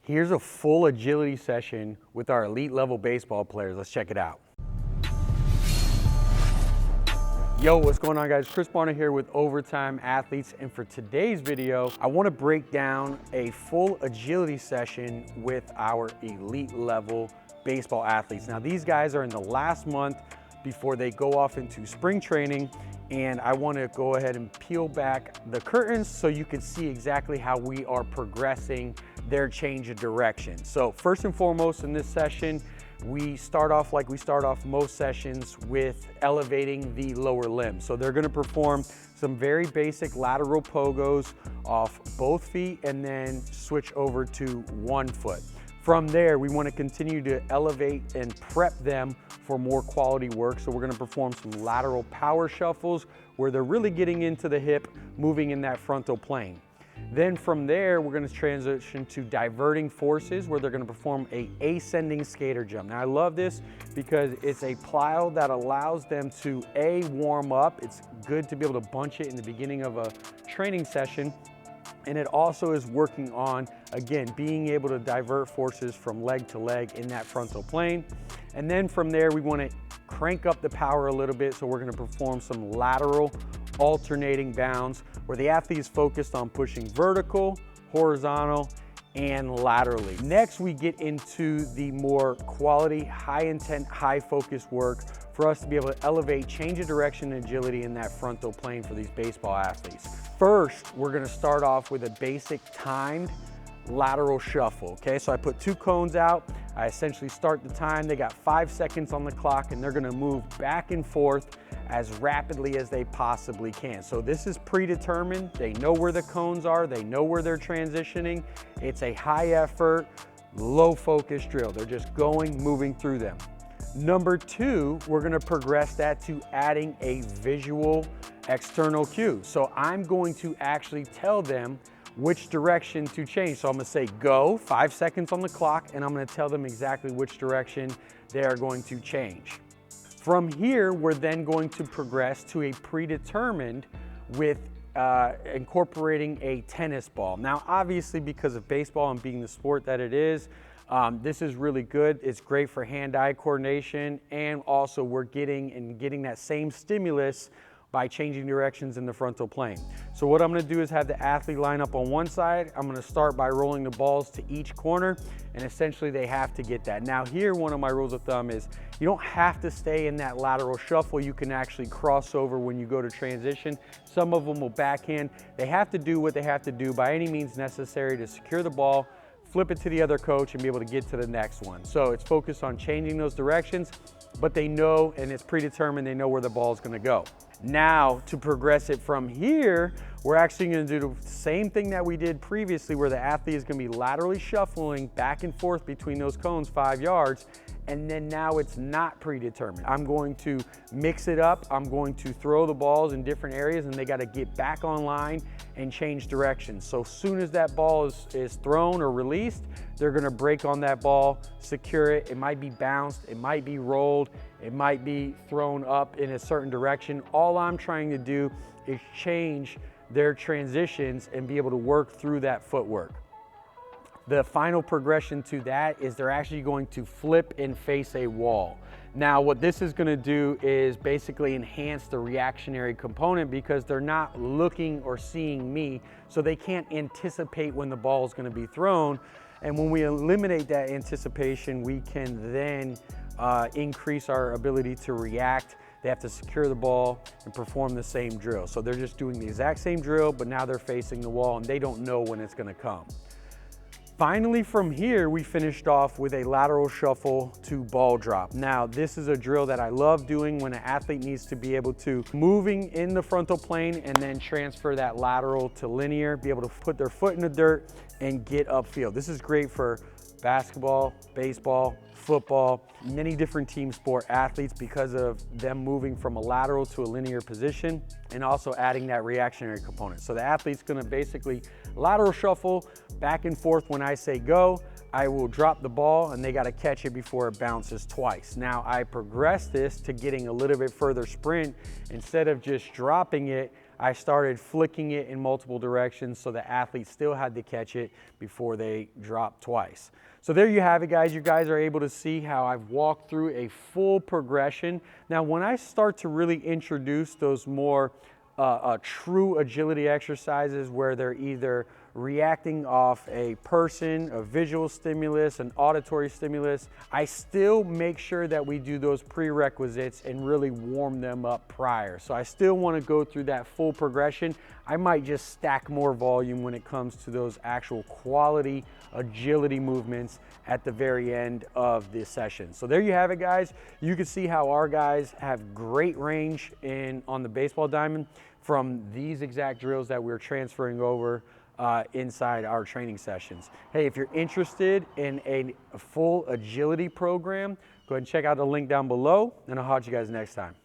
Here's a full agility session with our elite level baseball players. Let's check it out. Yo, what's going on guys? Chris Barner here with Overtime Athletes, and for today's video, I want to break down a full agility session with our elite level baseball athletes. Now these guys are in the last month before they go off into spring training, and I want to go ahead and peel back the curtains so you can see exactly how we are progressing their change of direction. So first and foremost in this session, we start off like we start off most sessions with elevating the lower limb. So they're going to perform some very basic lateral pogos off both feet and then switch over to one foot. From there, we want to continue to elevate and prep them for more quality work. So we're going to perform some lateral power shuffles where they're really getting into the hip, moving in that frontal plane. Then from there, we're going to transition to diverting forces where they're going to perform a ascending skater jump. Now I love this because it's a plyo that allows them to warm up. It's good to be able to bunch it in the beginning of a training session. And it also is working on, again, being able to divert forces from leg to leg in that frontal plane. And then from there, we want to crank up the power a little bit. So we're going to perform some lateral alternating bounds where the athlete is focused on pushing vertical, horizontal, and laterally. Next, we get into the more quality, high intent, high focus work for us to be able to elevate change of direction and agility in that frontal plane for these baseball athletes. First, we're gonna start off with a basic timed lateral shuffle, okay? So I put two cones out, I essentially start the time, they got 5 seconds on the clock, and they're gonna move back and forth as rapidly as they possibly can. So this is predetermined, they know where the cones are, they know where they're transitioning. It's a high effort, low focus drill. They're just going, moving through them. Number two, we're gonna progress that to adding a visual external cue. So I'm going to actually tell them which direction to change. So I'm gonna say go, 5 seconds on the clock, and I'm gonna tell them exactly which direction they are going to change. From here, we're then going to progress to a predetermined with incorporating a tennis ball. Now, obviously, because of baseball and being the sport that it is, this is really good. It's great for hand-eye coordination, and also we're getting that same stimulus by changing directions in the frontal plane. So what I'm gonna do is have the athlete line up on one side. I'm gonna start by rolling the balls to each corner, and essentially they have to get that. Now here, one of my rules of thumb is you don't have to stay in that lateral shuffle. You can actually cross over when you go to transition. Some of them will backhand. They have to do what they have to do by any means necessary to secure the ball, flip it to the other coach, and be able to get to the next one. So it's focused on changing those directions, but they know, and it's predetermined, they know where the ball is gonna go. Now, to progress it from here, we're actually gonna do the same thing that we did previously, where the athlete is gonna be laterally shuffling back and forth between those cones 5 yards, and then now it's not predetermined. I'm going to mix it up. I'm going to throw the balls in different areas, and they gotta get back online and change directions. So as soon as that ball is thrown or released, they're gonna break on that ball, secure it. It might be bounced, it might be rolled, it might be thrown up in a certain direction. All I'm trying to do is change their transitions and be able to work through that footwork. The final progression to that is they're actually going to flip and face a wall. Now, what this is gonna do is basically enhance the reactionary component because they're not looking or seeing me, so they can't anticipate when the ball is gonna be thrown. And when we eliminate that anticipation, we can then increase our ability to react. They have to secure the ball and perform the same drill. So they're just doing the exact same drill, but now they're facing the wall and they don't know when it's gonna come. Finally, from here, we finished off with a lateral shuffle to ball drop. Now, this is a drill that I love doing when an athlete needs to be able to moving in the frontal plane and then transfer that lateral to linear, be able to put their foot in the dirt and get upfield. This is great for basketball, baseball, football, many different team sport athletes because of them moving from a lateral to a linear position and also adding that reactionary component. So the athlete's gonna basically lateral shuffle back and forth when I say go. I will drop the ball and they got to catch it before it bounces twice. Now I progress this to getting a little bit further sprint. Instead of just dropping it, I started flicking it in multiple directions so the athletes still had to catch it before they dropped twice. So there you have it, guys. You guys are able to see how I've walked through a full progression. Now, when I start to really introduce those more true agility exercises where they're either reacting off a person, a visual stimulus, an auditory stimulus, I still make sure that we do those prerequisites and really warm them up prior. So I still want to go through that full progression. I might just stack more volume when it comes to those actual quality agility movements at the very end of this session. So there you have it, guys. You can see how our guys have great range on the baseball diamond from these exact drills that we're transferring over inside our training sessions. Hey, if you're interested in a full agility program, go ahead and check out the link down below, and I'll catch you guys next time.